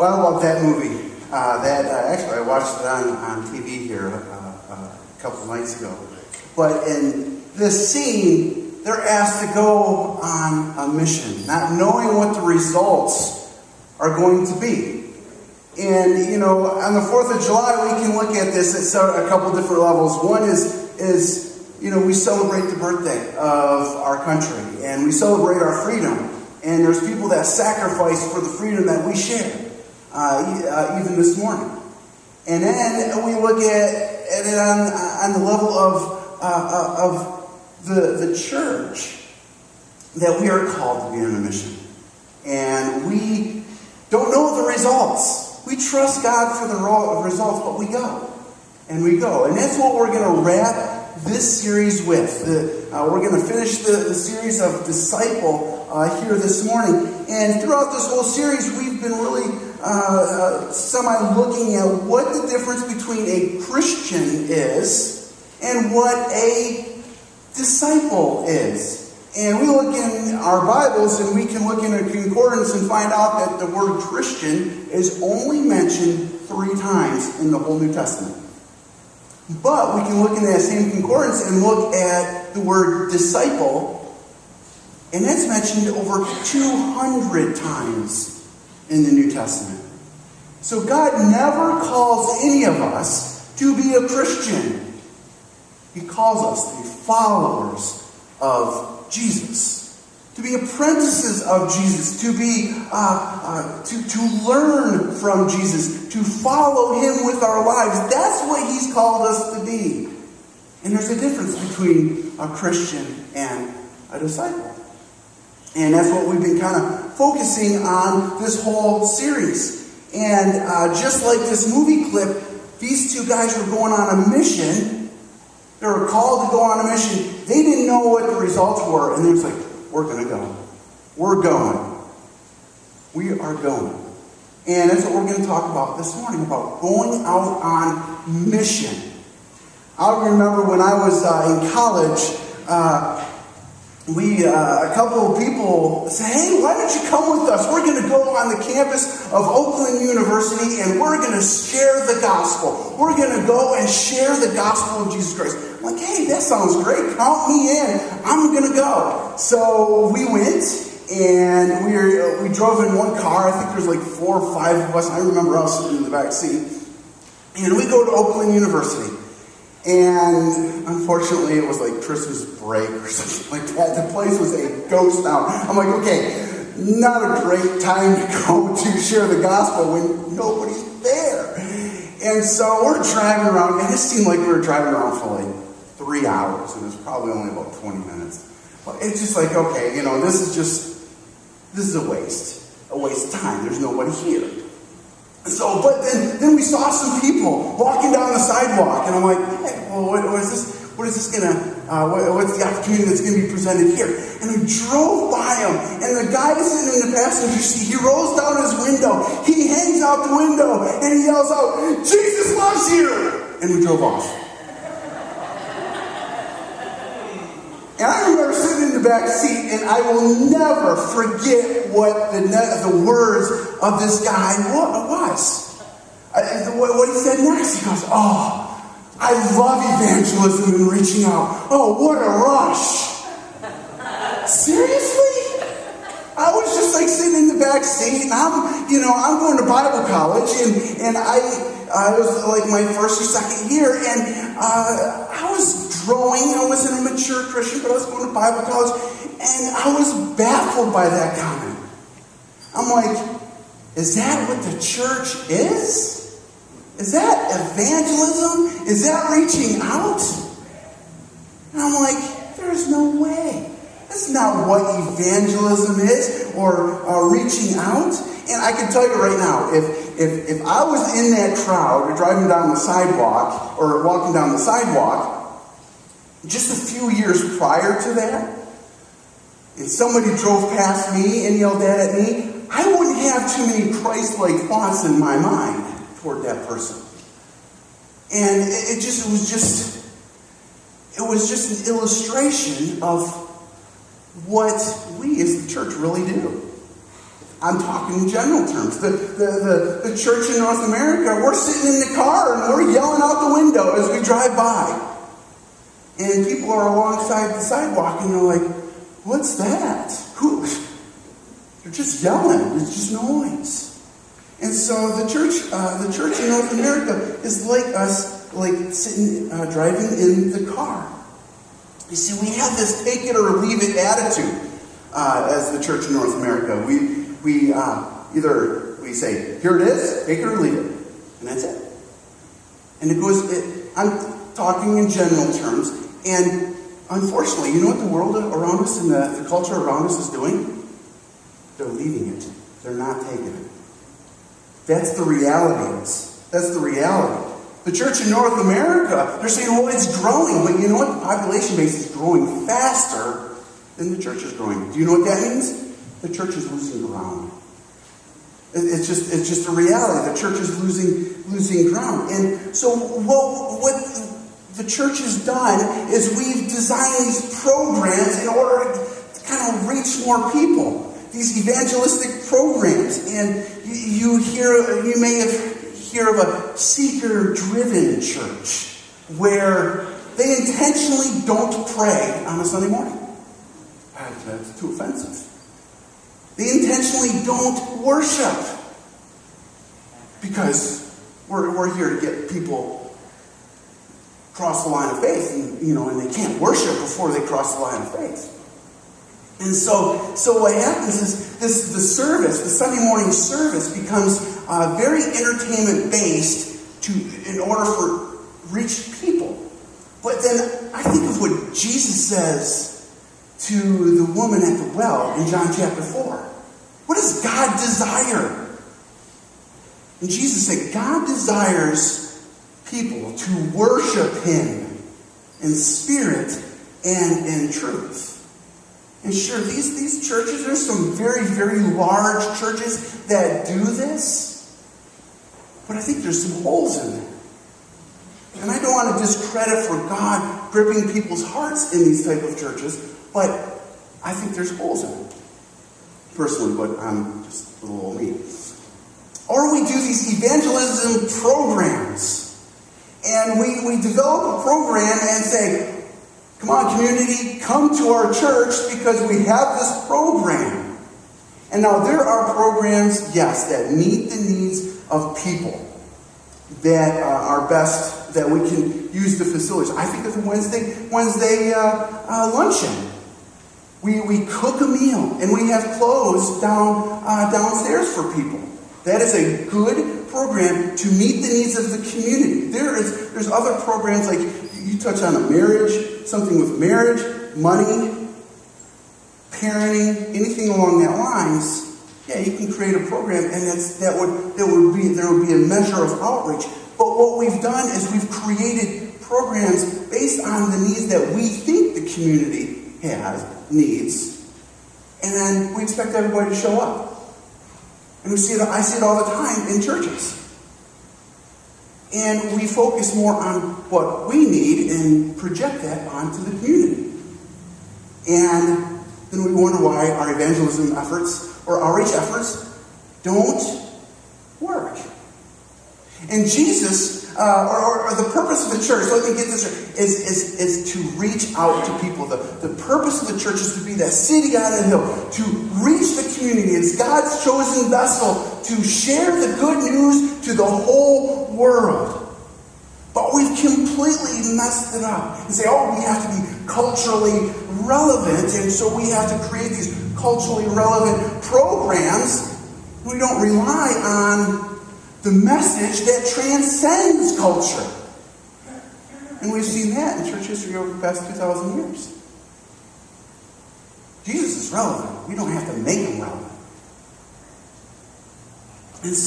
Well, I love that movie. Actually, I watched it on TV here a couple nights ago. But in this scene, they're asked to go on a mission, not knowing what the results are going to be. And, you know, on the 4th of July, we can look at this at a couple different levels. One is, you know, we celebrate the birthday of our country, and we celebrate our freedom. And there's people that sacrifice for the freedom that we share. Even this morning. And then we look at it on the level of the church, that we are called to be on a mission. And we don't know the results. We trust God for the results, but we go. And we go. And that's what we're going to wrap this series with. We're going to finish the series of Disciple here this morning. And throughout this whole series, we've been really semi-looking at what the difference between a Christian is and what a disciple is. And we look in our Bibles and we can look in a concordance and find out that the word Christian is only mentioned 3 times in the whole New Testament. But we can look in that same concordance and look at the word disciple, and that's mentioned over 200 times in the New Testament. So God never calls any of us to be a Christian. He calls us to be followers of Jesus, to be apprentices of Jesus, to be to learn from Jesus, to follow Him with our lives. That's what He's called us to be. And there's a difference between a Christian and a disciple. And that's what we've been kind of focusing on this whole series. And just like this movie clip, these 2 guys were going on a mission. They were called to go on a mission. They didn't know what the results were. And they was like, we're going to go. We're going. We are going. And that's what we're going to talk about this morning, about going out on mission. I remember when I was in college, a couple of people said, hey, why don't you come with us? We're going to go on the campus of Oakland University and we're going to share the gospel. We're going to go and share the gospel of Jesus Christ. I'm like, hey, that sounds great. Count me in. I'm going to go. So we went and we drove in one car. I think there's like 4 or 5 of us. I remember I was sitting in the back seat. And we go to Oakland University. And unfortunately, it was like Christmas break or something like that. The place was a ghost town. I'm like, okay, not a great time to go to share the gospel when nobody's there. And so we're driving around, and it seemed like we were driving around for like 3 hours, and it was probably only about 20 minutes. But it's just like, okay, you know, this is a waste of time. There's nobody here. So, but then we saw some people walking down the sidewalk, and I'm like, hey, well, what is this? What is this gonna? What's the opportunity that's gonna be presented here? And we drove by them, and the guy sitting in the passenger seat, he rolls down his window, he hangs out the window, and he yells out, "Jesus loves you!" And we drove off. And I remember sitting in the back seat, and I will never forget what the words of this guy was. What he said next. He goes, oh, I love evangelism and reaching out. Oh, what a rush. Seriously? I was just like sitting in the back seat, and I'm going to Bible college, and I was like my first or second year, and I was growing. I wasn't a mature Christian, but I was going to Bible college, and I was baffled by that comment. I'm like, is that what the church is? Is that evangelism? Is that reaching out? And I'm like, there's no way. That's not what evangelism is, or reaching out. And I can tell you right now, if I was in that crowd, or driving down the sidewalk, or walking down the sidewalk, just a few years prior to that, and somebody drove past me and yelled that at me, I wouldn't have too many Christ-like thoughts in my mind toward that person. And it was just an illustration of what we as the church really do. I'm talking in general terms. The church in North America, we're sitting in the car and we're yelling out the window as we drive by. And people are alongside the sidewalk and they're like, what's that? Who? They're just yelling. It's just noise. And so the church in North America is like us, like sitting, driving in the car. You see, we have this take it or leave it attitude as the church in North America. We either we say, here it is, take it or leave it. And that's it. And it goes, I'm talking in general terms. And unfortunately, you know what the world around us and the culture around us is doing? They're leaving it. They're not taking it. That's the reality of this. That's the reality. The church in North America, they're saying, well, it's growing. But you know what? The population base is growing faster than the church is growing. Do you know what that means? The church is losing ground. It's just a reality. The church is losing ground. And so what the church has done is we've designed these programs in order to kind of reach more people. These evangelistic programs. And you may hear of a seeker-driven church where they intentionally don't pray on a Sunday morning. That's too offensive. They intentionally don't worship because we're here to get people across the line of faith, and they can't worship before they cross the line of faith. And so what happens is the service, the Sunday morning service, becomes very entertainment based in order for reach people. But then I think of what Jesus says to the woman at the well in John chapter 4. What does God desire? And Jesus said, God desires people to worship Him in spirit and in truth. And sure, these churches, there's some very, very large churches that do this. But I think there's some holes in there. And I don't want to discredit for God gripping people's hearts in these type of churches, but I think there's holes in it. Personally, but I'm just a little old me. Or we do these evangelism programs. And we develop a program and say, come on, community, come to our church because we have this program. And now there are programs, yes, that meet the needs of people that are best, that we can use the facilities. I think of the Wednesday luncheon. We cook a meal and we have clothes downstairs for people. That is a good program to meet the needs of the community. There's other programs like you touch on a marriage, something with marriage, money, parenting, anything along that lines. Yeah, you can create a program, and there would be a measure of outreach. But what we've done is we've created programs based on the needs that we think the community needs, and then we expect everybody to show up. And I see it all the time in churches. And we focus more on what we need and project that onto the community. And then we wonder why our evangelism efforts or outreach efforts don't work. And Jesus, or the purpose of the church, let me get this right, is to reach out to people. The purpose of the church is to be that city on the hill, to reach the community. It's God's chosen vessel to share the good news to the whole world. But we've completely messed it up and say, we have to be culturally relevant, and so we have to create these culturally relevant programs. We don't rely on the message that transcends culture. And we've seen that in church history over the past 2,000 years. Jesus is relevant. We don't have to make him relevant. And